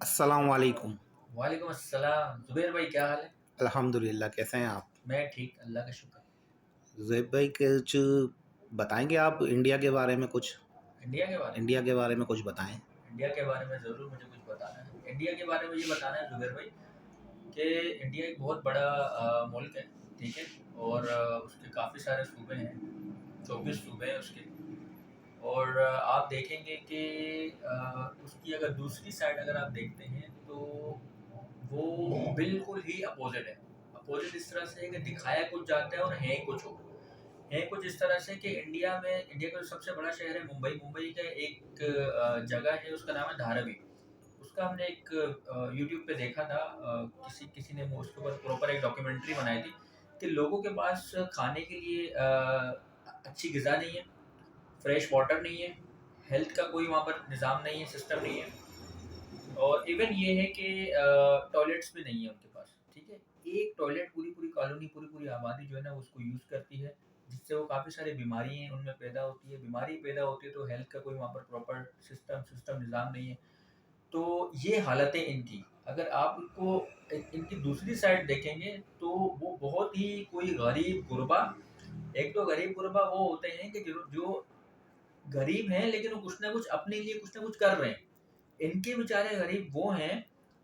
السلام علیکم۔ وعلیکم السلام زبیر بھائی، کیا حال ہے؟ الحمدللہ، کیسے ہیں آپ؟ میں ٹھیک، اللہ کا شکر۔ زیب بھائی کچھ بتائیں گے آپ انڈیا کے بارے میں کچھ؟ انڈیا کے بارے میں انڈیا کے بارے میں کچھ بتائیں۔ انڈیا کے بارے میں ضرور مجھے کچھ بتانا ہے۔ انڈیا کے بارے میں یہ بتانا ہے زبیر بھائی کہ انڈیا ایک بہت بڑا ملک ہے، ٹھیک ہے، اور اس کے کافی سارے صوبے ہیں، 24 صوبے ہیں اس کے۔ اور آپ دیکھیں گے کہ اس کی اگر دوسری سائڈ اگر آپ دیکھتے ہیں تو وہ بالکل ہی اپوزٹ ہے۔ اپوزٹ اس طرح سے ہے کہ دکھایا کچھ جاتا ہے اور ہے کچھ ہو ہے کچھ اس طرح سے کہ انڈیا کا جو سب سے بڑا شہر ہے ممبئی کا ایک جگہ ہے، اس کا نام ہے دھارابی۔ اس کا ہم نے ایک یوٹیوب پہ دیکھا تھا، کسی نے اس کے اوپر پراپر ایک ڈاکیومنٹری بنائی تھی کہ لوگوں کے پاس کھانے کے لیے اچھی غذا نہیں ہے، فریش واٹر نہیں ہے، ہیلتھ کا کوئی وہاں پر نظام نہیں ہے، سسٹم نہیں ہے، اور ایون یہ ہے کہ ٹوائلٹس بھی نہیں ہے ان کے پاس، ٹھیک ہے۔ ایک ٹوائلٹ پوری کالونی پوری آبادی جو ہے نا اس کو یوز کرتی ہے، جس سے وہ کافی ساری بیماری ہیں ان میں پیدا ہوتی ہے۔ بیماری پیدا ہوتی ہے تو ہیلتھ کا کوئی وہاں پر پراپر سسٹم نظام نہیں ہے۔ تو یہ حالتیں ان کی، اگر آپ ان کی دوسری سائڈ دیکھیں گے تو وہ بہت ہی کوئی غریب غربا، ایک تو غریب غربا وہ ہوتے ہیں کہ جو غریب ہیں لیکن وہ کچھ نہ کچھ اپنے لیے کچھ نہ کچھ کر رہے ہیں۔ ان کے بیچارے غریب وہ ہیں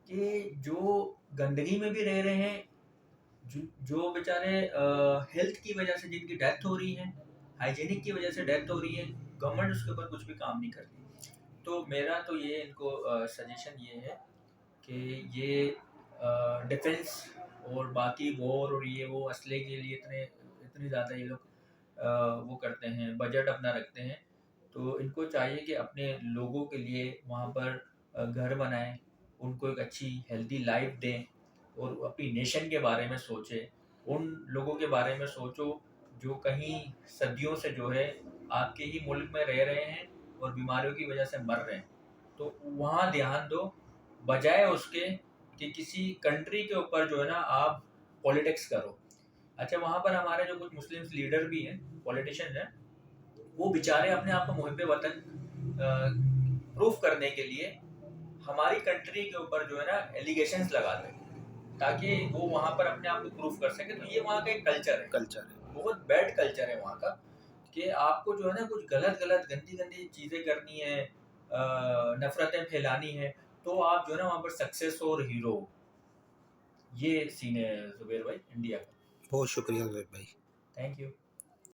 کہ جو گندگی میں بھی رہ رہے ہیں، جو بیچارے ہیلتھ کی وجہ سے جن کی ڈیتھ ہو رہی ہے، ہائیجینک کی وجہ سے ڈیتھ ہو رہی ہے، گورنمنٹ اس کے اوپر کچھ بھی کام نہیں کرتی۔ تو میرا تو یہ ان کو سجیشن یہ ہے کہ یہ ڈیفنس اور باقی وار اور یہ وہ اسلحے کے لیے اتنے زیادہ یہ لوگ وہ کرتے ہیں، بجٹ اپنا رکھتے ہیں، تو ان کو چاہیے کہ اپنے لوگوں کے لیے وہاں پر گھر بنائیں، ان کو ایک اچھی ہیلدی لائف دیں، اور اپنی نیشن کے بارے میں سوچیں۔ ان لوگوں کے بارے میں سوچو جو کہیں صدیوں سے جو ہے آپ کے ہی ملک میں رہ رہے ہیں اور بیماریوں کی وجہ سے مر رہے ہیں، تو وہاں دھیان دو، بجائے اس کے کہ کسی کنٹری کے اوپر جو ہے نا آپ پولیٹکس کرو۔ اچھا، وہاں پر ہمارے جو کچھ مسلم لیڈر بھی ہیں، پولیٹیشین ہیں، وہ بیچارے اپنے آپ کو محب وطن پروف کرنے کے لیے ہماری کنٹری کے اوپر جو ہے نا ایلیگیشنز لگاتے ہیں تاکہ وہ وہاں پر اپنے آپ کو پروف کر سکے۔ تو یہ وہاں کا ایک کلچر ہے، بہت بیڈ کلچر ہے وہاں کا، کہ آپ کو جو ہے نا کچھ غلط گندی چیزیں کرنی ہے، نفرتیں پھیلانی ہے، تو آپ جو ہے نا وہاں پر سکسیس اور ہیرو۔ یہ سین ہے زبیر بھائی انڈیا کا۔ بہت شکریہ زیب بھائی۔ Thank you.